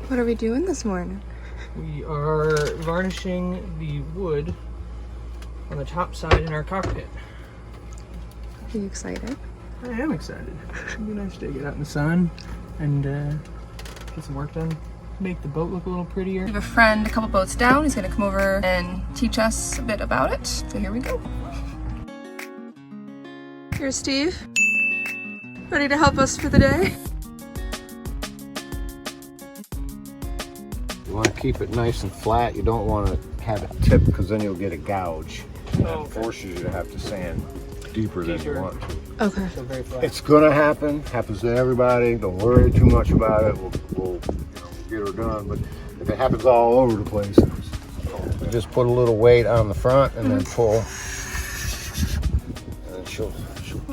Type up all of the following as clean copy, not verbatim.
What are we doing this morning? We are varnishing the wood on the top side in our cockpit. Are you excited? I am excited. It'll be nice to get out in the sun and get some work done. Make the boat look a little prettier. We have a friend a couple boats down. He's gonna come over and teach us a bit about it. So here we go. Here's Steve. Ready to help us for the day? You want to keep it nice and flat. You don't want to have it tip because then you'll get a gouge. And that forces you to have to sand deeper than you want to. Okay. So very flat. It's gonna happen. Happens to everybody. Don't worry too much about it. We'll get her done. But if it happens all over the place, you just put a little weight on the front and then pull, and then she'll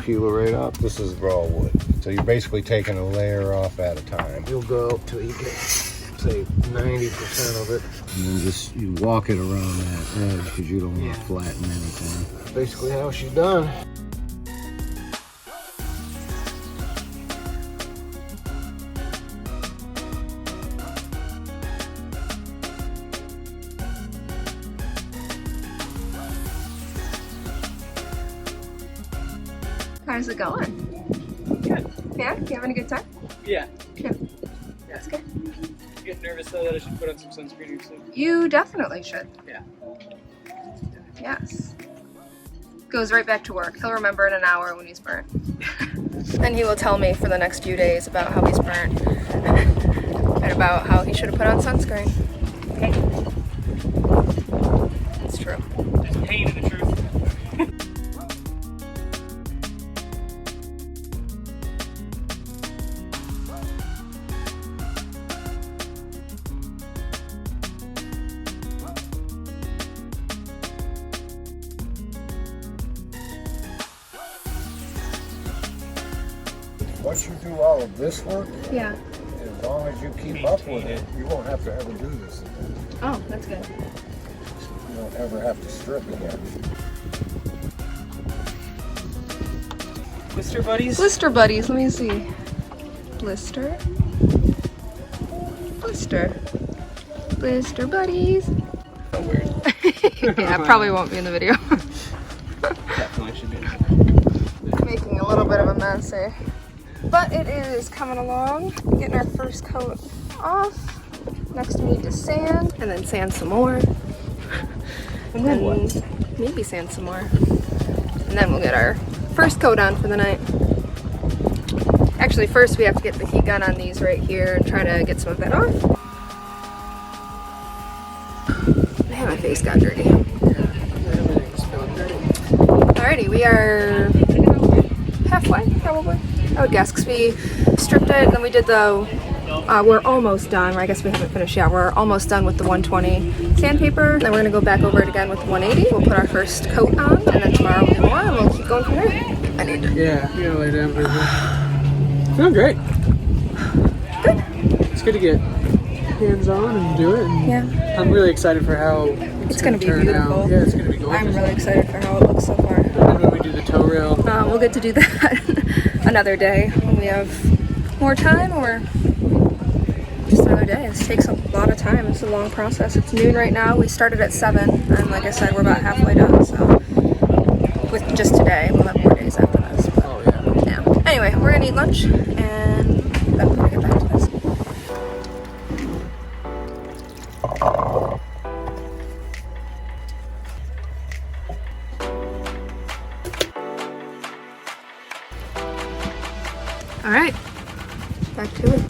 peel right up. This is raw wood, so you're basically taking a layer off at a time. You'll go till you get, say, 90% of it, and then just you walk it around that edge because you don't want to flatten anything. That's basically how she's done. How's it going? Good. Yeah? You having a good time? Yeah. Yeah. That's good. I get nervous though that I should put on some sunscreen or something. You definitely should. Yeah. Yes. Goes right back to work. He'll remember in an hour when he's burnt. And he will tell me for the next few days about how he's burnt. And about how he should have put on sunscreen. It's true. There's pain in the truth. Once you do all of this work, Yeah. as long as you keep up with it, you won't have to ever do this again. Oh, that's good. You don't ever have to strip again. Blister buddies? Blister buddies, let me see. Blister. Blister. Blister buddies. So weird. Yeah, probably won't be in the video. Definitely should be. Making a little bit of a mess here. But it is coming along. Getting our first coat off. Next we need to sand, and then sand some more. And then maybe sand some more. And then we'll get our first coat on for the night. Actually, first we have to get the heat gun on these right here and try to get some of that off. Man, my face got dirty. Alrighty, we are halfway, probably, I would guess, because we stripped it and then we did the, we're almost done, or I guess we haven't finished yet, we're almost done with the 120 sandpaper, then we're going to go back over it again with the 180, we'll put our first coat on, and then tomorrow we'll do more, and we'll keep going from there. I need to... Yeah, you gotta lay down for a bit. Feeling great. Good. It's good to get hands-on and do it. And Yeah. I'm really excited for how It's going to be turn beautiful. out. Yeah, it's going to be gorgeous. I'm really excited for how it looks so far. And when we do the toe rail. We'll get to do that another day when we have more time, or just another day. This takes a lot of time. It's a long process. It's noon right now. We started at 7, and like I said, we're about halfway done. So with just today, we'll have more days after this. But, Oh yeah. yeah. Anyway, we're gonna eat lunch, and then we're gonna get back to this. All right, back to it.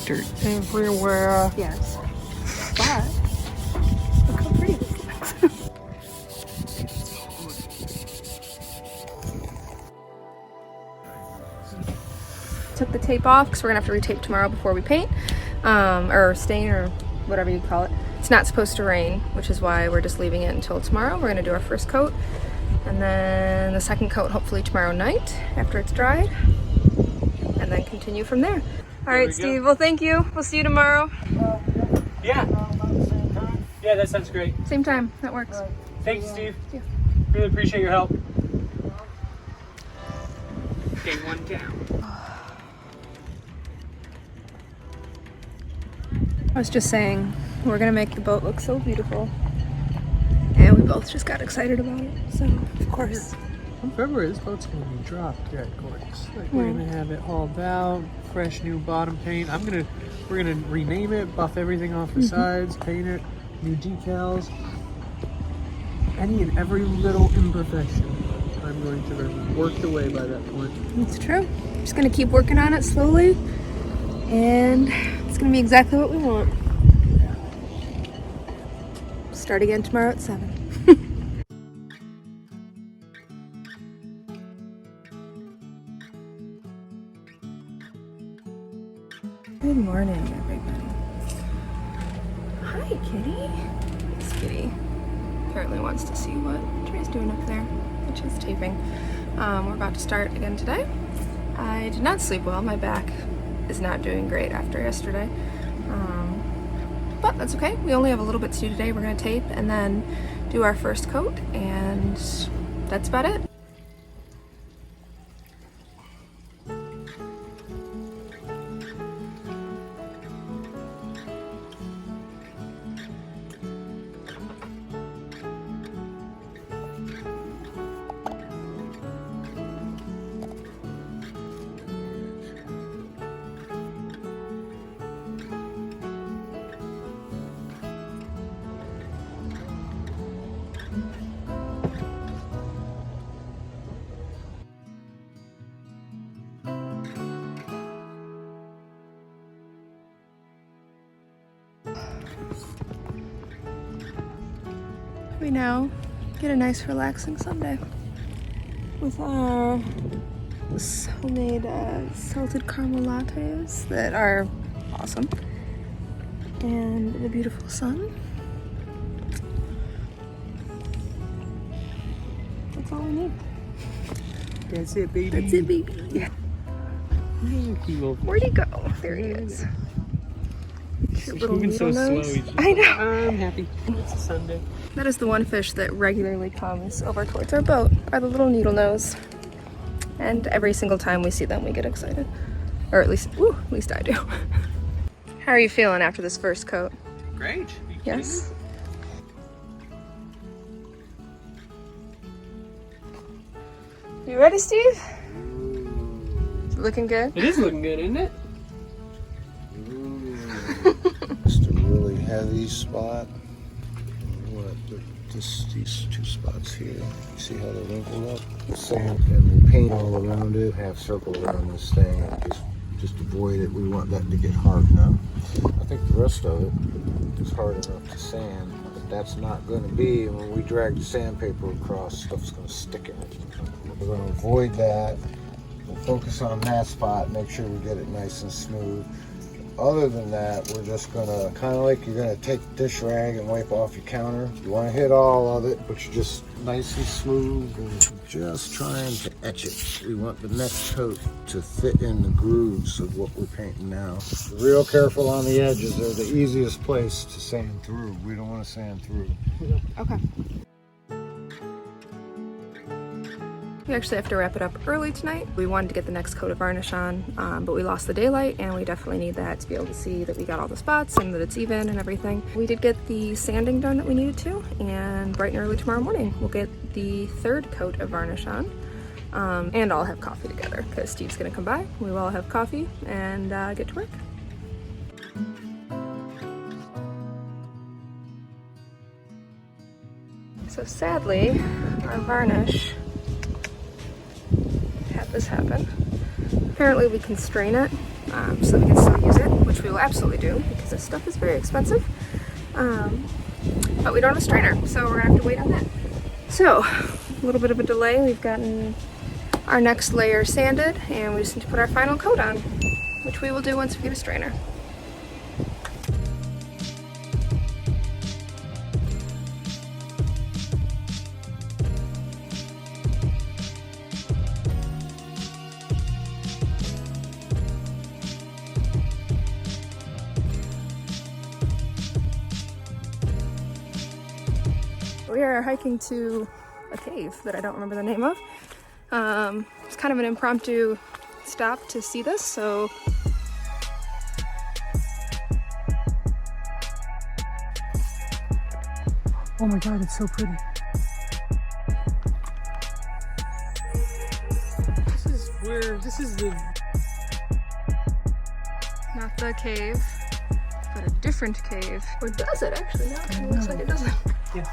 Dirt everywhere. Yes, but look how pretty this looks. Took the tape off because we're gonna have to retape tomorrow before we paint. or stain or whatever you call it. It's not supposed to rain, which is why we're just leaving it until tomorrow. We're gonna do our first coat, and then the second coat hopefully tomorrow night after it's dried, and then continue from there. All right, Steve, well thank you. We'll see you tomorrow. Yeah. Yeah, that sounds great. Same time, that works. Thank you, Steve. Yeah. Really appreciate your help. Okay, one down. I was just saying, we're gonna make the boat look so beautiful. And we both just got excited about it, so of course. In February, this boat's gonna be dropped dead gorgeous. Like, we're gonna have it hauled out, fresh new bottom paint. We're gonna rename it, buff everything off the sides, paint it, new decals. Any and every little imperfection, I'm going to have worked away by that point. It's true. Just gonna keep working on it slowly, and it's gonna be exactly what we want. Start again tomorrow at 7. Good morning, everybody. Hi, kitty. This kitty apparently wants to see what Trey's doing up there, which is taping. We're about to start again today. I did not sleep well. My back is not doing great after yesterday. But that's okay. We only have a little bit to do today. We're going to tape and then do our first coat, and that's about it. We now get a nice relaxing Sunday with our homemade salted caramel lattes that are awesome, and the beautiful sun. That's all we need. That's it, baby. That's it, baby. Yeah. Where'd he go? There he is. He's moving so slow. I know. I'm happy. It's a Sunday. That is the one fish that regularly comes over towards our boat, are the little needle nose. And every single time we see them, we get excited. Or at least I do. How are you feeling after this first coat? Great. Yes? You ready, Steve? Looking good? It is looking good, isn't it? Just a really heavy spot. These two spots here. See how they're wrinkled up? Sand and we paint all around it. Half circle around this thing. Just avoid it. We want that to get hard now. I think the rest of it is hard enough to sand, but that's not going to be. When we drag the sandpaper across, stuff's going to stick in it. We're going to avoid that. We'll focus on that spot. Make sure we get it nice and smooth. Other than that, we're just gonna, kind of like you're gonna take a dish rag and wipe off your counter. You wanna hit all of it, but you're just nice and smooth and just trying to etch it. We want the next coat to fit in the grooves of what we're painting now. Real careful on the edges. They're the easiest place to sand through. We don't wanna sand through. Okay. We actually have to wrap it up early tonight. We wanted to get the next coat of varnish on, but we lost the daylight, and we definitely need that to be able to see that we got all the spots and that it's even and everything. We did get the sanding done that we needed to, and bright and early tomorrow morning we'll get the third coat of varnish on, and all have coffee together because Steve's gonna come by. We will all have coffee and get to work. So sadly, our varnish had this happen. Apparently we can strain it so we can still use it, which we will absolutely do because this stuff is very expensive. But we don't have a strainer, so we're gonna have to wait on that. So, a little bit of a delay. We've gotten our next layer sanded, and we just need to put our final coat on, which we will do once we get a strainer. We are hiking to a cave that I don't remember the name of. It's kind of an impromptu stop to see this, so oh my god, it's so pretty. This is the not the cave, but a different cave. Or does it actually? No, it looks like it doesn't. Yeah.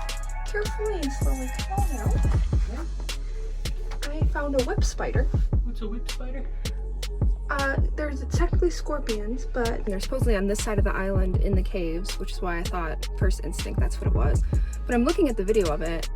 Carefully and slowly come on out. I found a whip spider. What's a whip spider? There's technically scorpions, but they're supposedly on this side of the island in the caves, which is why I thought first instinct that's what it was. But I'm looking at the video of it,